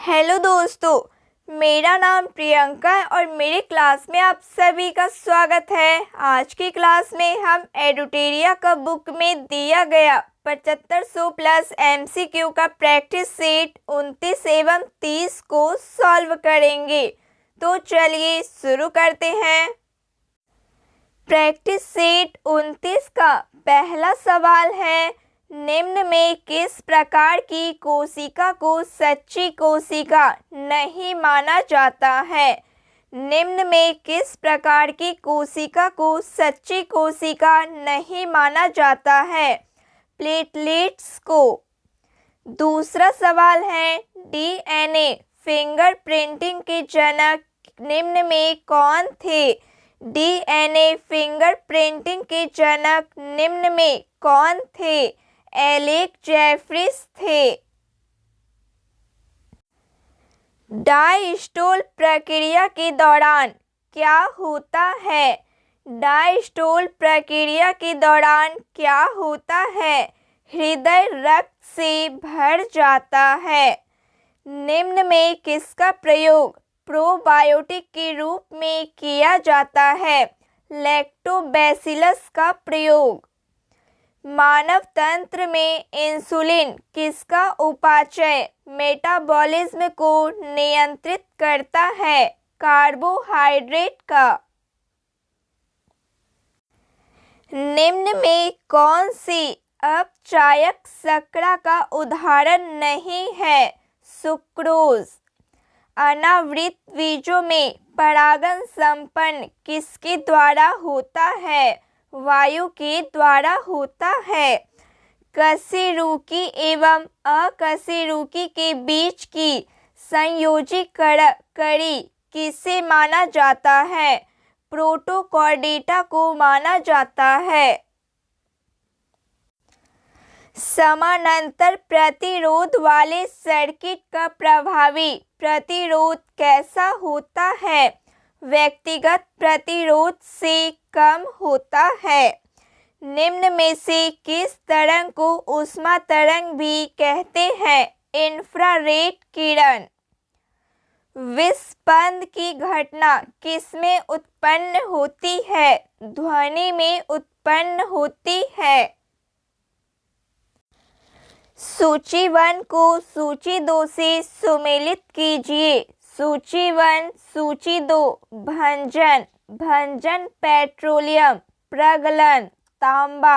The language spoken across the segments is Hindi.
हेलो दोस्तों, मेरा नाम प्रियंका है और मेरे क्लास में आप सभी का स्वागत है। आज की क्लास में हम एडुटेरिया का बुक में दिया गया 7500 प्लस MCQ का प्रैक्टिस सेट 29 एवं 30 को सॉल्व करेंगे। तो चलिए शुरू करते हैं। प्रैक्टिस सेट 29 का पहला सवाल है, निम्न में किस प्रकार की कोशिका को सच्ची कोशिका नहीं माना जाता है? निम्न में किस प्रकार की कोशिका को सच्ची कोशिका नहीं माना जाता है? प्लेटलेट्स को। दूसरा सवाल है, DNA फिंगरप्रिंटिंग के जनक निम्न में कौन थे? DNA फिंगरप्रिंटिंग के जनक निम्न में कौन थे? एलेक जेफरीज थे। डायस्टोल प्रक्रिया के दौरान क्या होता है? डायस्टोल प्रक्रिया के दौरान क्या होता है? हृदय रक्त से भर जाता है। निम्न में किसका प्रयोग प्रोबायोटिक के रूप में किया जाता है? लैक्टोबैसिलस का प्रयोग। मानव तंत्र में इंसुलिन किसका उपापचय मेटाबॉलिज्म को नियंत्रित करता है? कार्बोहाइड्रेट का। निम्न में कौन सी अपचायक शर्करा का उदाहरण नहीं है? सुक्रोज। अनावृत बीजों में परागण संपन्न किसके द्वारा होता है? वायु के द्वारा होता है। कशेरुकी एवं अकशेरुकी के बीच की संयोजी कड़ी किसे माना जाता है? प्रोटोकॉर्डेटा को माना जाता है। समानांतर प्रतिरोध वाले सर्किट का प्रभावी प्रतिरोध कैसा होता है? व्यक्तिगत प्रतिरोध से कम होता है। निम्न में से किस तरंग को ऊष्मा तरंग भी कहते हैं? इंफ्रारेड किरण। विस्पंद की घटना किसमें उत्पन्न होती है? ध्वनि में उत्पन्न होती है। सूची 1 को सूची 2 से सुमेलित कीजिए। सूची 1, सूची 2। भंजन, भंजन पेट्रोलियम, प्रगलन, तांबा,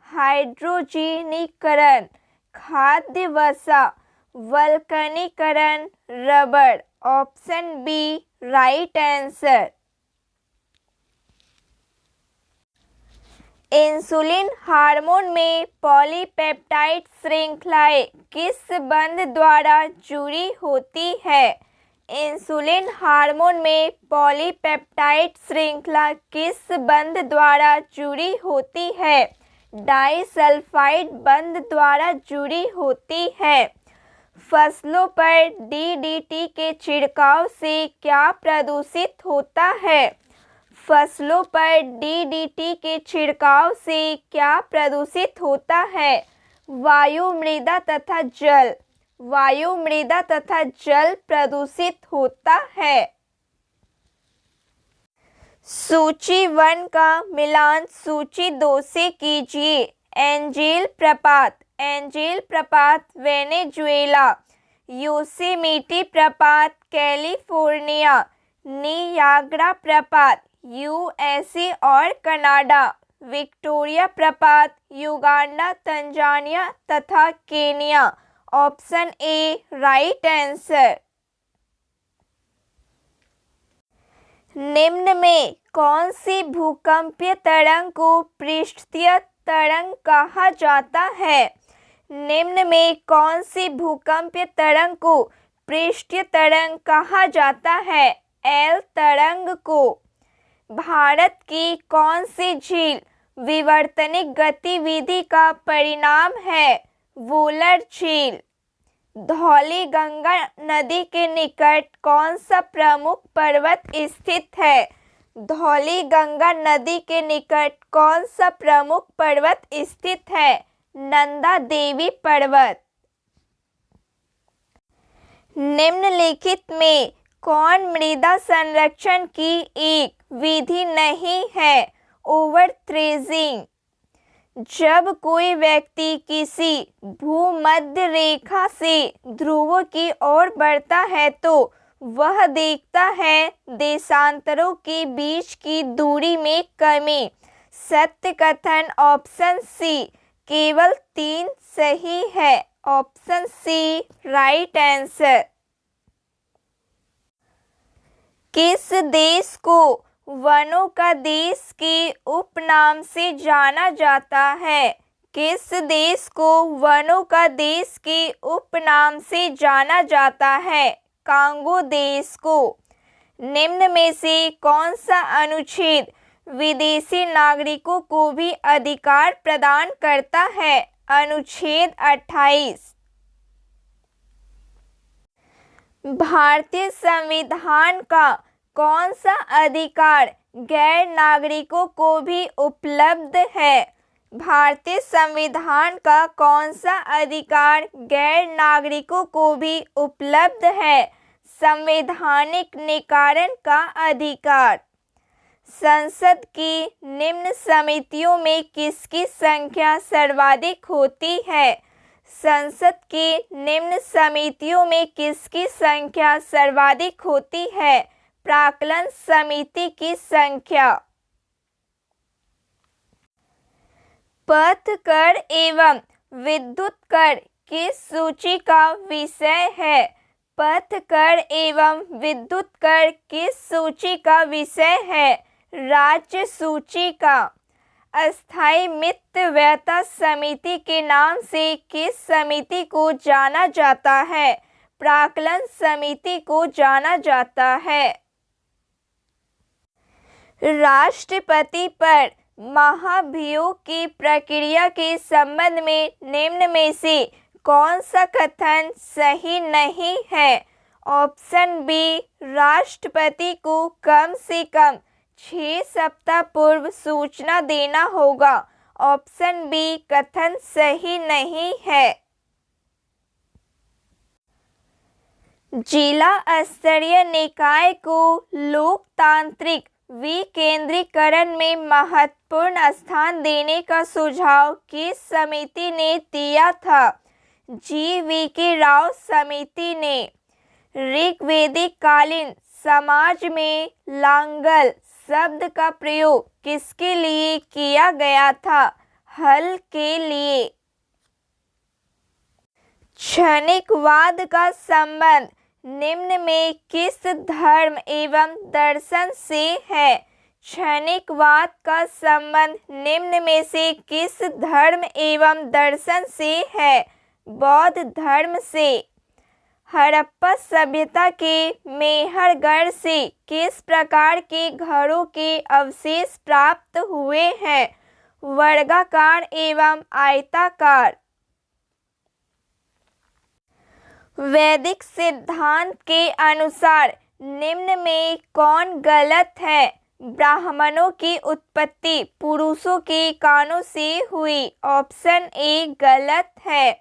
हाइड्रोजनीकरण, खाद्य वसा, वल्कनीकरण, रबड़। Option B right answer. Insulin hormone में पॉलीपेप्टाइड श्रृंखलाएं किस बंध द्वारा जुड़ी होती है? इंसुलिन हार्मोन में पॉलीपेप्टाइड श्रृंखला किस बंध द्वारा जुड़ी होती है? डाइसल्फाइड बंध द्वारा जुड़ी होती है। फसलों पर DDT के छिड़काव से क्या प्रदूषित होता है? फसलों पर DDT के छिड़काव से क्या प्रदूषित होता है? वायु, मृदा तथा जल। वायु, मृदा तथा जल प्रदूषित होता है। सूची 1 का मिलान सूची 2 से कीजिए। एंजेल प्रपात, एंजेल प्रपात वेनेजुएला। योसेमिटी प्रपात कैलिफोर्निया। नियाग्रा प्रपात USA और कनाडा। विक्टोरिया प्रपात युगांडा, तंजानिया तथा Kenya. Option A right answer. निम्न में कौन सी भूकंपीय तरंग को पृष्ठीय तरंग कहा जाता है? निम्न में कौन सी भूकंपीय तरंग को पृष्ठीय तरंग कहा जाता है? एल तरंग को। भारत की कौन सी झील विवर्तनिक गतिविधि का परिणाम है? वुलर झील। धौलीगंगा नदी के निकट कौन सा प्रमुख पर्वत स्थित है? धौलीगंगा नदी के निकट कौन सा प्रमुख पर्वत स्थित है? नंदा देवी पर्वत। निम्नलिखित में कौन मृदा संरक्षण की एक विधि नहीं है? ओवर थ्रेजिंग। जब कोई व्यक्ति किसी भूमध्य रेखा से ध्रुवों की ओर बढ़ता है तो वह देखता है देशांतरों के बीच की दूरी में कमी। सत्य कथन ऑप्शन सी। केवल 3 सही है। Option C right answer. किस देश को वनों का देश के उपनाम से जाना जाता है? किस देश को वनों का देश के उपनाम से जाना जाता है? कांगो देश को। निम्न में से कौन सा अनुच्छेद विदेशी नागरिकों को भी अधिकार प्रदान करता है? अनुच्छेद 28। भारतीय संविधान का कौन सा अधिकार गैर नागरिकों को भी उपलब्ध है? भारतीय संविधान का कौन सा अधिकार गैर नागरिकों को भी उपलब्ध है? संवैधानिक निकारण का अधिकार। संसद की निम्न समितियों में किसकी संख्या सर्वाधिक होती है? संसद की निम्न समितियों में किसकी संख्या सर्वाधिक होती है? प्राक्कलन समिति की संख्या। पथ कर एवं विद्युत कर किस सूची का विषय है? पथ कर एवं विद्युत कर किस सूची का विषय है? राज्य सूची का। अस्थायी मित्र व्ययता समिति के नाम से किस समिति को जाना जाता है? प्राक्कलन समिति को जाना जाता है। राष्ट्रपति पर महाभियोग की प्रक्रिया के संबंध में निम्न में से कौन सा कथन सही नहीं है? Option B. राष्ट्रपति को कम से कम 6 सप्ताह पूर्व सूचना देना होगा। ऑप्शन बी कथन सही नहीं है। जिला स्तरीय निकाय को लोकतांत्रिक विकेंद्रीकरण में महत्वपूर्ण स्थान देने का सुझाव किस समिति ने दिया था? जी.वी.के. राव समिति ने। ऋग्वैदिक कालीन समाज में लांगल शब्द का प्रयोग किसके लिए किया गया था? हल के लिए। क्षणिकवाद का संबंध निम्न में किस धर्म एवं दर्शन से है? क्षणिकवाद का संबंध निम्न में से किस धर्म एवं दर्शन से है? बौद्ध धर्म से। हड़प्पा सभ्यता के मेहरगढ़ से किस प्रकार के घरों के अवशेष प्राप्त हुए हैं? वर्गाकार एवं आयताकार। वैदिक सिद्धांत के अनुसार निम्न में कौन गलत है? ब्राह्मणों की उत्पत्ति पुरुषों के कानों से हुई। ऑप्शन ए गलत है।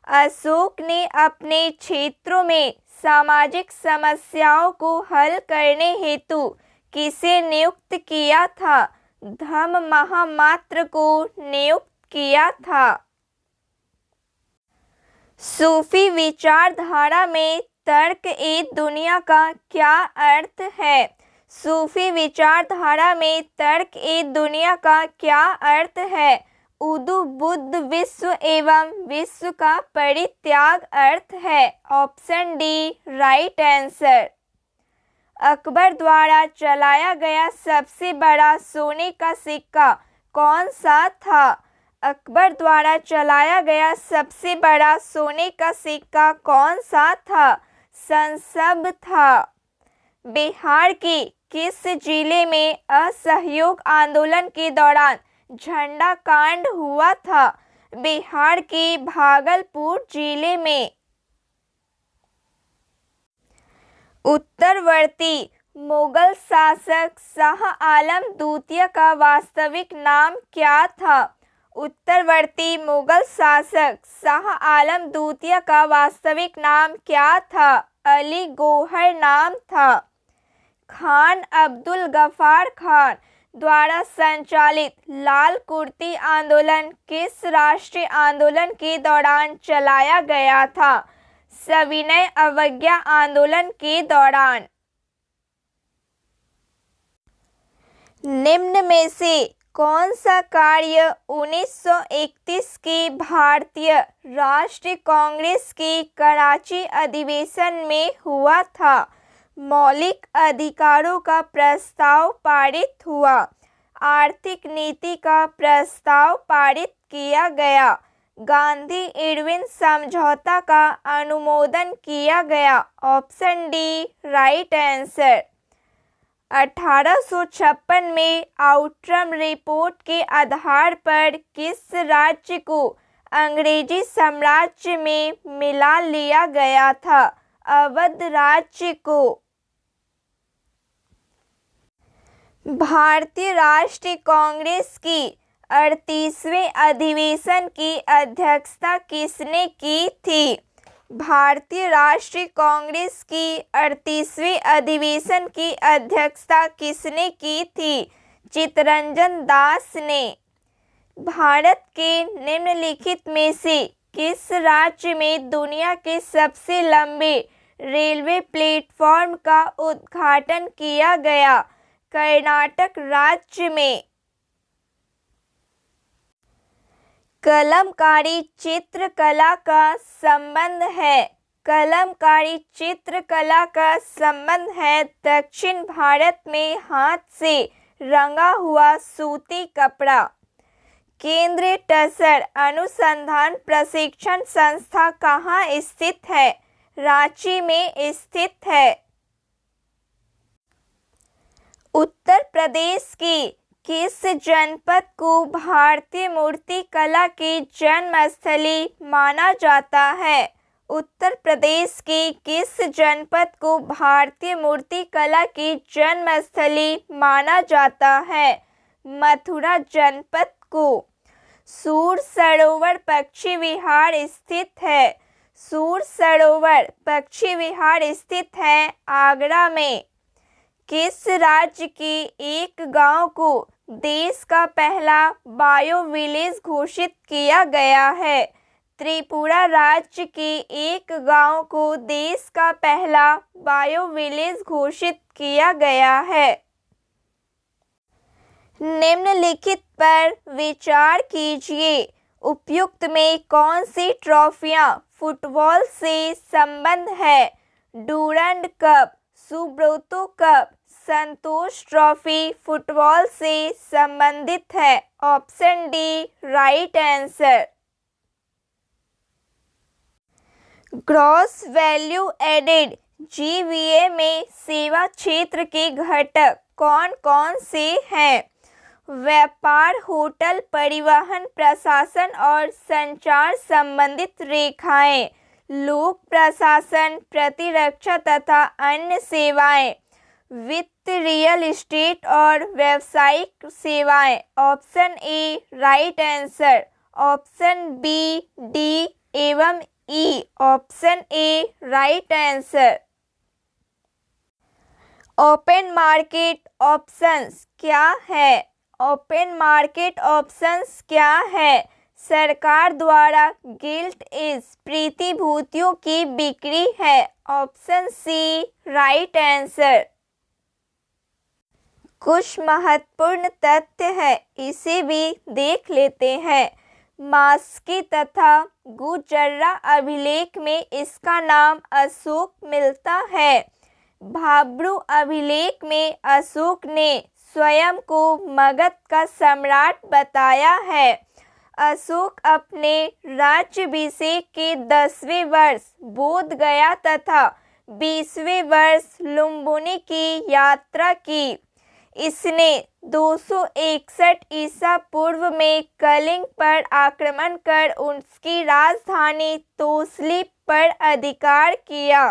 अशोक ने अपने क्षेत्रों में सामाजिक समस्याओं को हल करने हेतु किसे नियुक्त किया था? धम्म महामात्र को नियुक्त किया था। सूफी विचारधारा में तर्क ए दुनिया का क्या अर्थ है? सूफी विचारधारा में तर्क ए दुनिया का क्या अर्थ है? उदू बुद्ध विश्व एवं विश्व का परित्याग अर्थ है। Option D right answer. Akbar द्वारा चलाया गया सबसे बड़ा सोने का सिक्का कौन सा था? अकबर द्वारा चलाया गया सबसे बड़ा सोने का सिक्का कौन सा था? संसब था। बिहार के किस जिले में असहयोग आंदोलन के दौरान झंडा कांड हुआ था? बिहार के भागलपुर जिले में। उत्तरवर्ती मुगल शासक शाह आलम द्वितीय का वास्तविक नाम क्या था? उत्तरवर्ती मुगल शासक शाह आलम द्वितीय का वास्तविक नाम क्या था? अली गौहर नाम था। खान अब्दुल गफ्फार खान द्वारा संचालित लाल कुर्ती आंदोलन किस राष्ट्रीय आंदोलन के दौरान चलाया गया था? सविनय अवज्ञा आंदोलन के दौरान। निम्न में से कौन सा कार्य 1931 के भारतीय राष्ट्रीय कांग्रेस के कराची अधिवेशन में हुआ था? मौलिक अधिकारों का प्रस्ताव पारित हुआ। आर्थिक नीति का प्रस्ताव पारित किया गया। गांधी इरविन समझौता का अनुमोदन किया गया। Option D right answer. 1856 में आउट्रम रिपोर्ट के आधार पर किस राज्य को अंग्रेजी साम्राज्य में मिला लिया गया था? अवध राज्य को। भारतीय राष्ट्रीय कांग्रेस की 38वें अधिवेशन की अध्यक्षता किसने की थी? भारतीय राष्ट्रीय कांग्रेस की 38वें अधिवेशन की अध्यक्षता किसने की थी? चित्तरंजन दास ने। भारत के निम्नलिखित में से किस राज्य में दुनिया के सबसे लंबे रेलवे प्लेटफॉर्म का उद्घाटन किया गया? कर्नाटक राज्य में। कलमकारी चित्रकला का संबंध है। कलमकारी चित्रकला का संबंध है दक्षिण भारत में हाथ से रंगा हुआ सूती कपड़ा। केंद्रीय टसर अनुसंधान प्रशिक्षण संस्था कहाँ स्थित है? रांची में स्थित है। उत्तर प्रदेश की किस जनपद को भारतीय मूर्तिकला की जन्मस्थली माना जाता है? उत्तर प्रदेश के किस जनपद को भारतीय मूर्तिकला की जन्मस्थली माना जाता है? मथुरा जनपद को। सूर सरोवर पक्षी विहार स्थित है। सूर सरोवर पक्षी विहार स्थित है आगरा में। किस राज्य के एक गांव को देश का पहला बायो विलेज घोषित किया गया है? त्रिपुरा राज्य के एक गांव को देश का पहला बायो विलेज घोषित किया गया है। निम्नलिखित पर विचार कीजिए। उपयुक्त में कौन सी ट्रॉफियां फुटबॉल से संबंध है? Durand cup, Subroto cup, Santosh trophy football से संबंधित है। Option D right answer. Gross value added GVA में सेवा क्षेत्र के घटक कौन कौन से हैं? व्यापार, होटल, परिवहन, प्रशासन और संचार संबंधित रेखाएं, लोक प्रशासन, प्रतिरक्षा तथा अन्य सेवाएं, वित्त, रियल एस्टेट और व्यावसायिक सेवाएं। Option A right answer. Option B, D एवं E. Option A right answer. Open market options क्या है? ओपन मार्केट ऑप्शंस क्या है? सरकार द्वारा गिल्ट एज प्रतिभूतियों की बिक्री है। Option C right answer. कुछ महत्वपूर्ण तथ्य है, इसे भी देख लेते हैं। मास्की तथा गुजर्रा अभिलेख में इसका नाम अशोक मिलता है। भाब्रू अभिलेख में अशोक ने स्वयं को मगध का सम्राट बताया है। अशोक अपने राज्याभिषेक के 10वें वर्ष बोध गया तथा 20वें वर्ष लुम्बिनी की यात्रा की। इसने 261 ईसा पूर्व में कलिंग पर आक्रमण कर उसकी राजधानी तोसली पर अधिकार किया।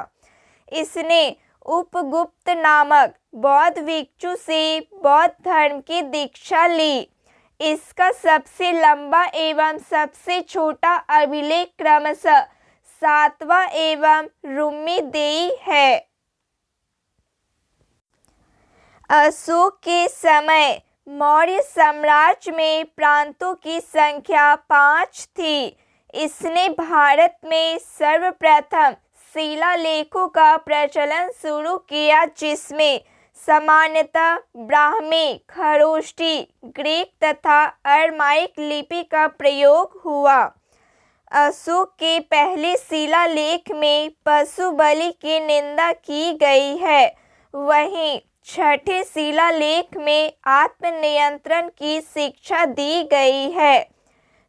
इसने उपगुप्त नामक बौद्ध भिक्षु से बौद्ध धर्म की दीक्षा ली। इसका सबसे लंबा एवं सबसे छोटा अभिलेख क्रमशः सातवां एवं रुम्मीदेई है। अशोक के समय मौर्य साम्राज्य में प्रांतों की संख्या 5 थी। इसने भारत में सर्वप्रथम शिलालेखों का प्रचलन शुरू किया, जिसमें सामान्यतः ब्राह्मी, खरोष्ठी, ग्रीक तथा अरमाइक लिपि का प्रयोग हुआ। अशोक के पहले शिलालेख में पशु बलि की निंदा की गई है। वहीं छठे शिलालेख में आत्मनियंत्रण की शिक्षा दी गई है।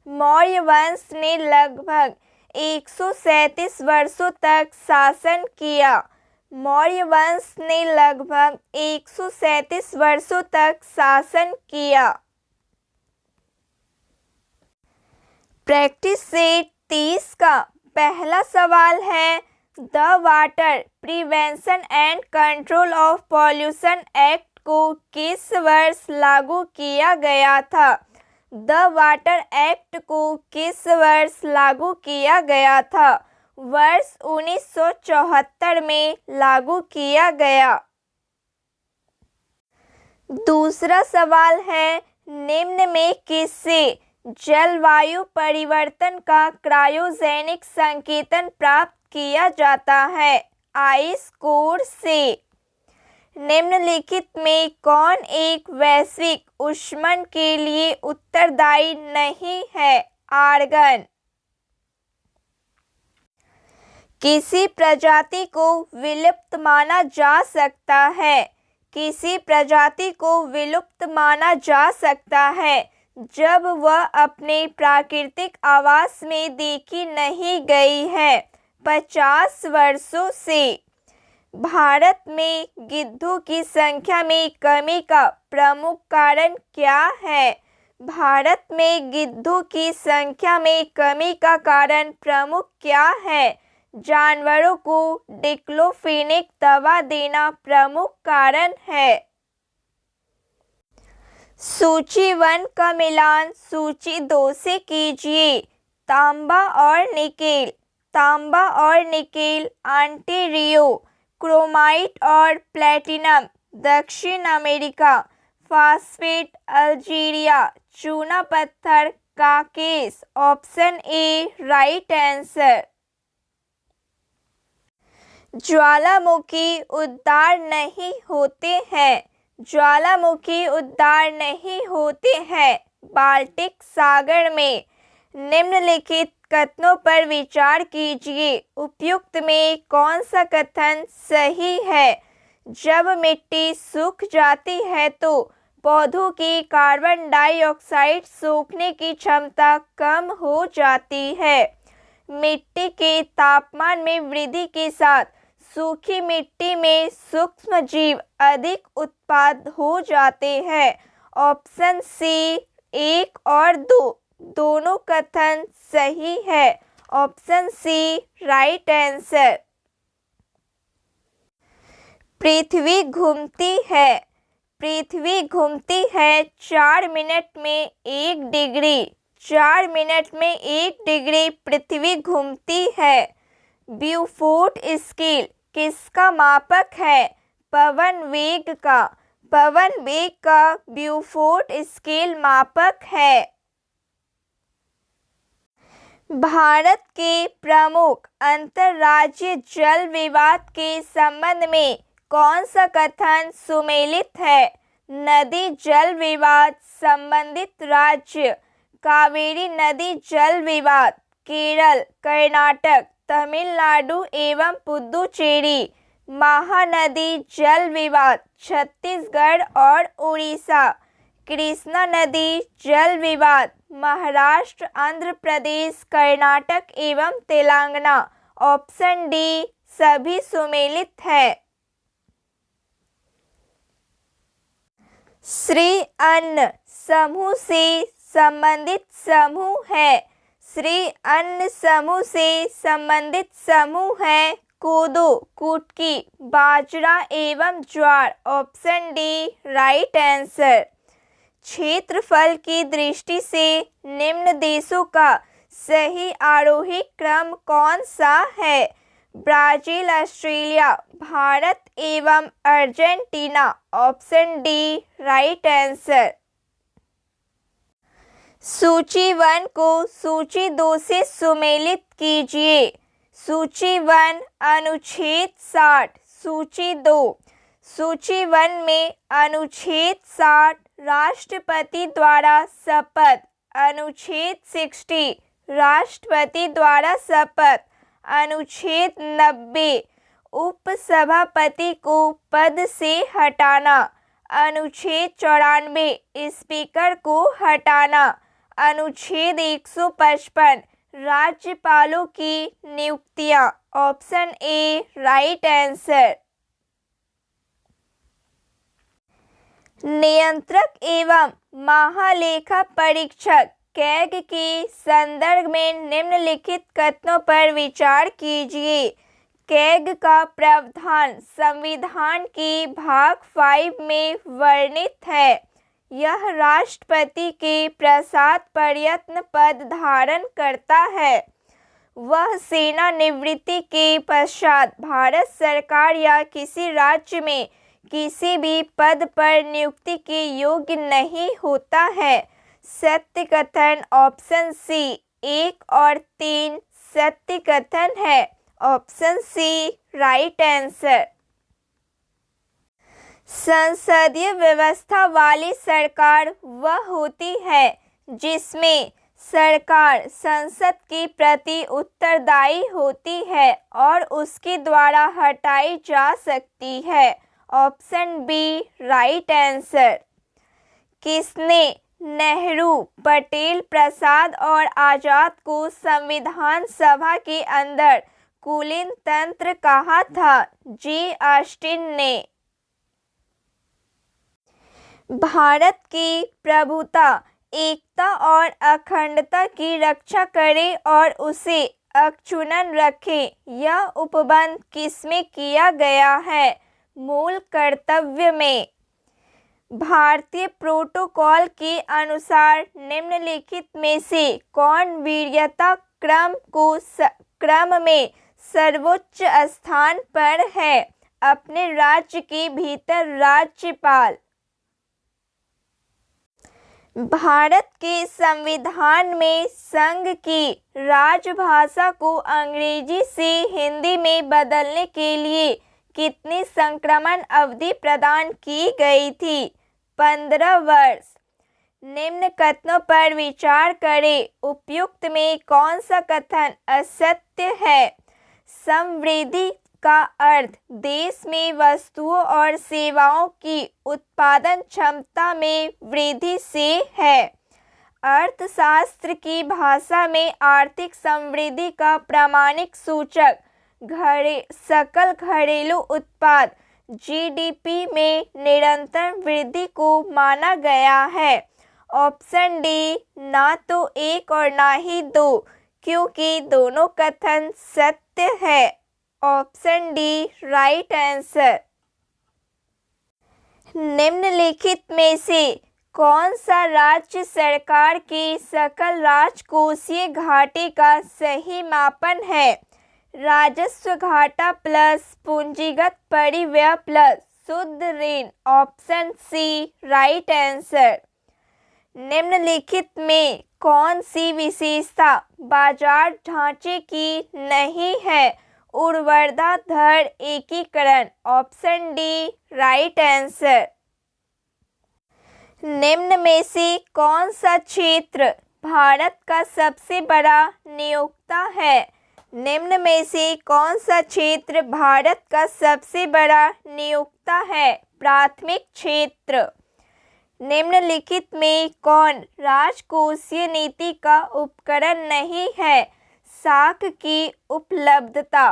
मौर्य वंश ने लगभग 137 वर्षों तक शासन किया। मौर्य वंश ने लगभग 137 वर्षों तक शासन किया। प्रैक्टिस सेट 30 का पहला सवाल है, the water prevention and control of pollution act को किस वर्ष लागू किया गया था? द वाटर एक्ट को किस वर्ष लागू किया गया था? वर्ष 1974 में लागू किया गया। दूसरा सवाल है, निम्न में किससे जलवायु परिवर्तन का क्रायोजेनिक संकेतन प्राप्त किया जाता है? आइस कोर से। निम्नलिखित में कौन एक वैश्विक ऊष्मन के लिए उत्तरदायी नहीं है? आर्गन। किसी प्रजाति को विलुप्त माना जा सकता है। किसी प्रजाति को विलुप्त माना जा सकता है जब वह अपने प्राकृतिक आवास में देखी नहीं गई है। 50 वर्षों से। भारत में गिद्धों की संख्या में कमी का प्रमुख कारण क्या है? भारत में गिद्धों की संख्या में कमी का कारण प्रमुख क्या है? जानवरों को डिक्लोफेनेक दवा देना प्रमुख कारण है। सूची 1 का मिलान सूची 2 से कीजिए। तांबा और निकेल। तांबा और निकेल ऑन्टेरियो। क्रोमाइट और प्लैटिनम दक्षिण अमेरिका। Phosphate Algeria. चूना पत्थर काकेस। Option A right answer. ज्वालामुखी उद्गार नहीं होते हैं। ज्वालामुखी उद्गार नहीं होते हैं बाल्टिक सागर में। निम्नलिखित कथनों पर विचार कीजिए। उपयुक्त में कौन सा कथन सही है? जब मिट्टी सूख जाती है तो पौधों की कार्बन डाइऑक्साइड सोखने की क्षमता कम हो जाती है। मिट्टी के तापमान में वृद्धि के साथ सूखी मिट्टी में सूक्ष्म जीव अधिक उत्पाद हो जाते हैं। ऑप्शन सी 1 और 2 दोनों कथन सही है। Option C right answer. पृथ्वी घूमती है। पृथ्वी घूमती है 4 मिनट में 1 डिग्री। 4 मिनट में 1 डिग्री पृथ्वी घूमती है। ब्यूफोर्ट स्केल किसका मापक है? पवन वेग का। पवन वेग का ब्यूफोर्ट स्केल मापक है। भारत के प्रमुख अंतर्राज्यीय जल विवाद के संबंध में कौन सा कथन सुमेलित है? नदी जल विवाद संबंधित राज्य। कावेरी नदी जल विवाद केरल, कर्नाटक, तमिलनाडु एवं पुदुचेरी। महानदी जल विवाद छत्तीसगढ़ और उड़ीसा। कृष्णा नदी जल विवाद महाराष्ट्र, आंध्र प्रदेश, कर्नाटक एवं तेलंगाना। ऑप्शन डी सभी सुमेलित है। श्री अन्न समूह से संबंधित समूह है। श्री अन्न समूह से संबंधित समूह है कोदो, कुटकी, बाजरा एवं ज्वार। Option D right answer. क्षेत्रफल की दृष्टि से निम्न देशों का सही आरोही क्रम कौन सा है? ब्राजील, ऑस्ट्रेलिया, भारत एवं Argentina. Option D right answer. सूची 1 को सूची 2 से सुमेलित कीजिए। सूची 1 अनुच्छेद 60। सूची 2। सूची 1 में अनुच्छेद 60 राष्ट्रपति द्वारा शपथ। अनुच्छेद 60 राष्ट्रपति द्वारा शपथ। अनुच्छेद 90 उपसभापति को पद से हटाना। अनुच्छेद 94 स्पीकर को हटाना। अनुच्छेद 155 राज्यपालों की नियुक्तियां। Option A right answer. नियंत्रक एवं महालेखा परीक्षक कैग के संदर्भ में निम्नलिखित कथनों पर विचार कीजिए। कैग का प्रावधान संविधान की भाग 5 में वर्णित है। यह राष्ट्रपति के प्रसाद प्रयत्न पद धारण करता है। वह सेवानिवृत्ति के पश्चात भारत सरकार या किसी राज्य में किसी भी पद पर नियुक्ति के योग्य नहीं होता है। सत्य कथन ऑप्शन सी 1 और 3 सत्य कथन है। Option C right answer. संसदीय व्यवस्था वाली सरकार वह होती है जिसमें सरकार संसद के प्रति उत्तरदायी होती है और उसके द्वारा हटाई जा सकती है। Option B right answer. किसने नेहरू, पटेल, प्रसाद और आजाद को संविधान सभा के अंदर कुलीन तंत्र कहा था? जी ऑस्टिन ने। भारत की प्रभुता, एकता और अखंडता की रक्षा करे और उसे अक्षुण्ण रखे, यह उपबंध किसमें किया गया है? मूल कर्तव्य में। भारतीय प्रोटोकॉल के अनुसार निम्नलिखित में से कौन वरीयता क्रम में सर्वोच्च स्थान पर है? अपने राज्य के भीतर राज्यपाल। भारत के संविधान में संघ की राजभाषा को अंग्रेजी से हिंदी में बदलने के लिए कितनी संक्रमण अवधि प्रदान की गई थी? 15 वर्ष। निम्न कथनों पर विचार करें। उपयुक्त में कौन सा कथन असत्य है? समृद्धि का अर्थ देश में वस्तुओं और सेवाओं की उत्पादन क्षमता में वृद्धि से है। अर्थशास्त्र की भाषा में आर्थिक समृद्धि का प्रामाणिक सूचक सकल घरेलू उत्पाद जीडीपी में निरंतर वृद्धि को माना गया है। ऑप्शन डी ना तो 1 और ना ही 2, क्योंकि दोनों कथन सत्य है। Option D right answer. निम्नलिखित में से कौन सा राज्य सरकार की सकल राजकोषीय घाटे का सही मापन है? राजस्व घाटा प्लस पूंजीगत परिव्यय प्लस शुद्ध ऋण। Option C right answer. निम्नलिखित में कौन सी विशेषता बाजार ढांचे की नहीं है? ऊर्ध्वाधर एकीकरण। Option D right answer. निम्न में से कौन सा क्षेत्र भारत का सबसे बड़ा नियोक्ता है? निम्न में से कौन सा क्षेत्र भारत का सबसे बड़ा नियोक्ता है? प्राथमिक क्षेत्र। निम्नलिखित में कौन राजकोषीय नीति का उपकरण नहीं है? साख की उपलब्धता।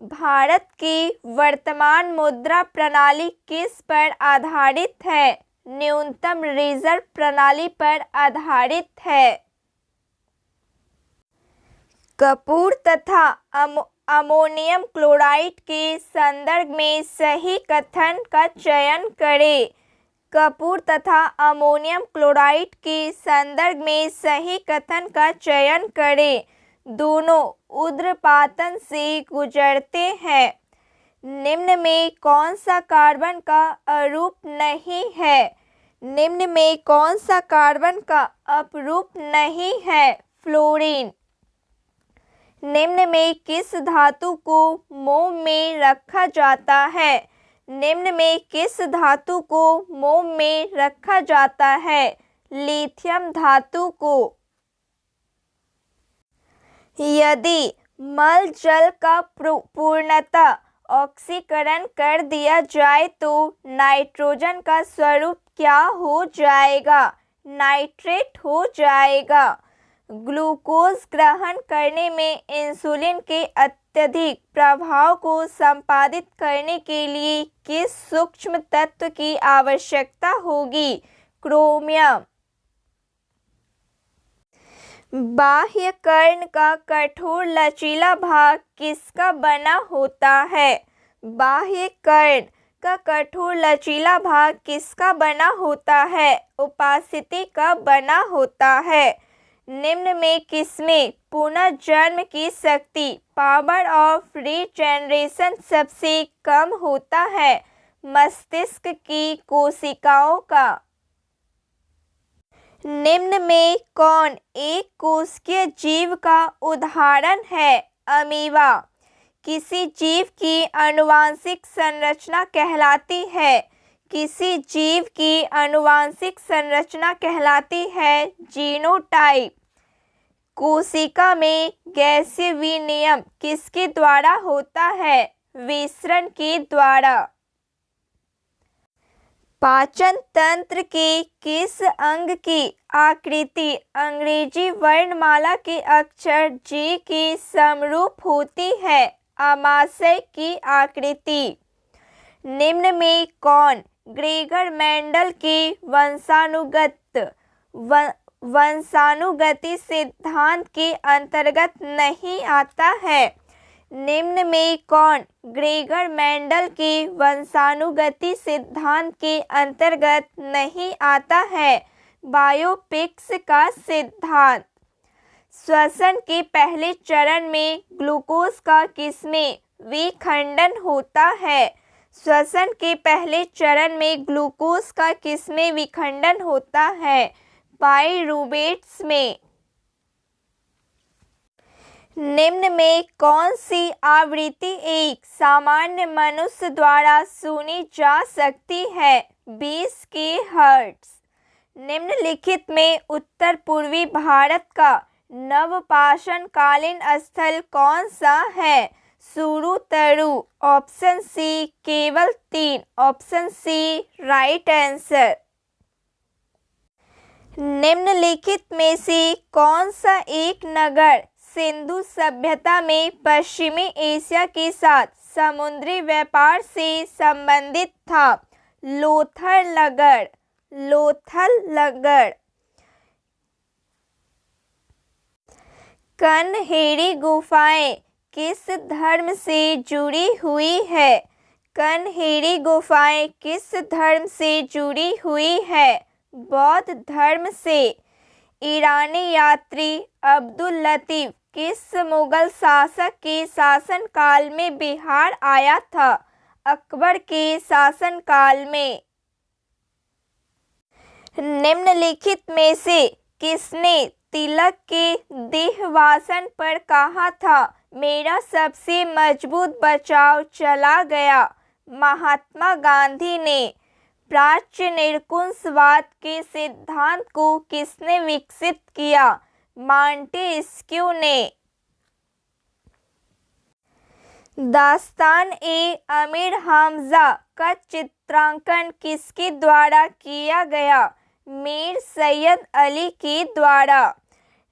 भारत की वर्तमान मुद्रा प्रणाली किस पर आधारित है? न्यूनतम रिजर्व प्रणाली पर आधारित है। कपूर तथा अमोनियम क्लोराइड के संदर्भ में सही कथन का चयन करें। कपूर तथा अमोनियम क्लोराइड के संदर्भ में सही कथन का चयन करें। दोनों ऊर्ध्वपातन से गुजरते हैं। निम्न में कौन सा कार्बन का अरूप नहीं है? निम्न में कौन सा कार्बन का अपरूप नहीं है? फ्लोरीन। निम्न में किस धातु को मोम में रखा जाता है? निम्न में किस धातु को मोम में रखा जाता है? लिथियम धातु को। यदि मल जल का पूर्णतः ऑक्सीकरण कर दिया जाए तो नाइट्रोजन का स्वरूप क्या हो जाएगा? नाइट्रेट हो जाएगा। ग्लूकोज ग्रहण करने में इंसुलिन के अत्यधिक प्रभाव को संपादित करने के लिए किस सूक्ष्म तत्व की आवश्यकता होगी? क्रोमियम। बाह्य कर्ण का कठोर लचीला भाग किसका बना होता है? बाह्य कर्ण का कठोर लचीला भाग किसका बना होता है? उपास्थि का बना होता है। निम्न में किसमें पुनर्जन्म की शक्ति पावर ऑफ रीजेनरेशन सबसे कम होता है? मस्तिष्क की कोशिकाओं का। निम्न में कौन एक कोशिकीय जीव का उदाहरण है? अमीबा। किसी जीव की आनुवंशिक संरचना कहलाती है? किसी जीव की आनुवंशिक संरचना कहलाती है जीनोटाइप। कोशिका में गैसीय विनिमय किसके द्वारा होता है? विसरण के द्वारा। पाचन तंत्र के किस अंग की आकृति अंग्रेजी वर्णमाला के अक्षर G के समरूप होती है? आमाशय की आकृति। निम्न में कौन ग्रेगर मेंडल के वंशानुगति सिद्धांत के अंतर्गत नहीं आता है? निम्न में कौन ग्रेगर मेंडल के वंशानुगति सिद्धांत के अंतर्गत नहीं आता है? बायोपिक्स का सिद्धांत। श्वसन के पहले चरण में ग्लूकोज का किसमें विखंडन होता है? श्वसन के पहले चरण में ग्लूकोज का किसमें विखंडन होता है? पाइरूवेट्स में। निम्न में कौन सी आवृत्ति एक सामान्य मनुष्य द्वारा सुनी जा सकती है? 20 किलोहर्ट्ज। निम्नलिखित में उत्तर पूर्वी भारत का नवपाषाण कालीन स्थल कौन सा है? सुरुतरु। ऑप्शन सी केवल 3। Option C right answer. निम्नलिखित में से कौन सा एक नगर सिंधु सभ्यता में पश्चिमी एशिया के साथ समुद्री व्यापार से संबंधित था? लोथलगढ़। लोथलगढ़। कन्हेरी गुफाएं किस धर्म से जुड़ी हुई है? कन्हेरी गुफाएं किस धर्म से जुड़ी हुई है? बौद्ध धर्म से। ईरानी यात्री अब्दुल लतीफ किस मुगल शासक के शासनकाल में बिहार आया था? अकबर के शासनकाल में। निम्नलिखित में से किसने तिलक के देहवासन पर कहा था, मेरा सबसे मजबूत बचाव चला गया? महात्मा गांधी ने। प्राच्य निरंकुशवाद के सिद्धांत को किसने विकसित किया? मॉन्टेस्क्यू ने। दास्तान-ए-अमीर हमजा का चित्रांकन किसके द्वारा किया गया? मीर सैयद अली के द्वारा।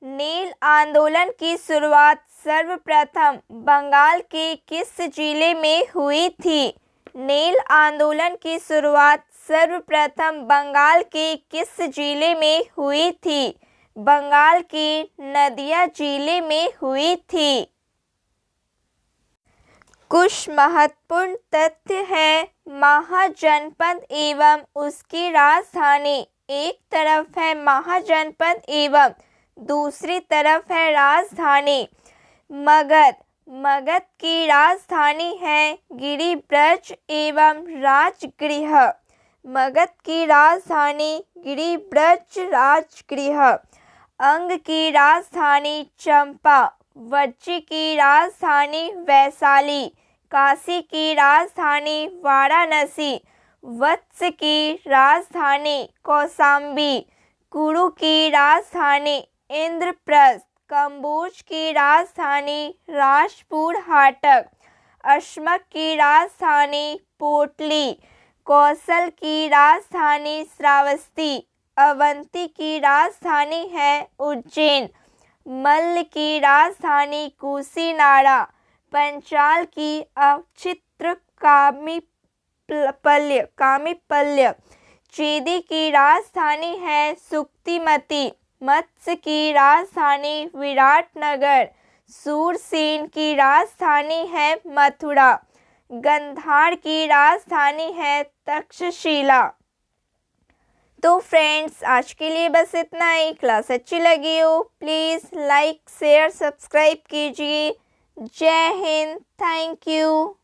नील आंदोलन की शुरुआत सर्वप्रथम बंगाल के किस जिले में हुई थी? नील आंदोलन की शुरुआत सर्वप्रथम बंगाल के किस जिले में हुई थी? बंगाल के नदिया जिले में हुई थी। कुछ महत्वपूर्ण तथ्य है। महाजनपद एवं उसकी राजधानी, एक तरफ है महाजनपद एवं दूसरी तरफ है राजधानी। मगध, मगध की राजधानी है गिरिब्रज एवं राजगृह। मगध की राजधानी गिरिब्रज राजगृह। अंग की राजधानी चंपा। वज्जी की राजधानी वैशाली। काशी की राजधानी वाराणसी। वत्स की राजधानी कौशाम्बी। कुरु की राजधानी इंद्रप्रस्थ। कंबोज की राजधानी राजपुर हाटक। अश्मक की राजधानी पोटली। कौशल की राजधानी श्रावस्ती। अवंती की राजधानी है उज्जैन। मल्ल की राजधानी कुशीनाड़ा। पंचाल की अवचित्र कामीपल्य। चेदी की राजधानी है सुक्तिमती। मत्स्य की राजधानी विराटनगर। सूरसेन की राजधानी है मथुरा। गंधार की राजधानी है तक्षशिला। तो फ्रेंड्स, आज के लिए बस इतना ही। क्लास अच्छी लगी हो प्लीज़ लाइक शेयर सब्सक्राइब कीजिए। जय हिंद, थैंक यू।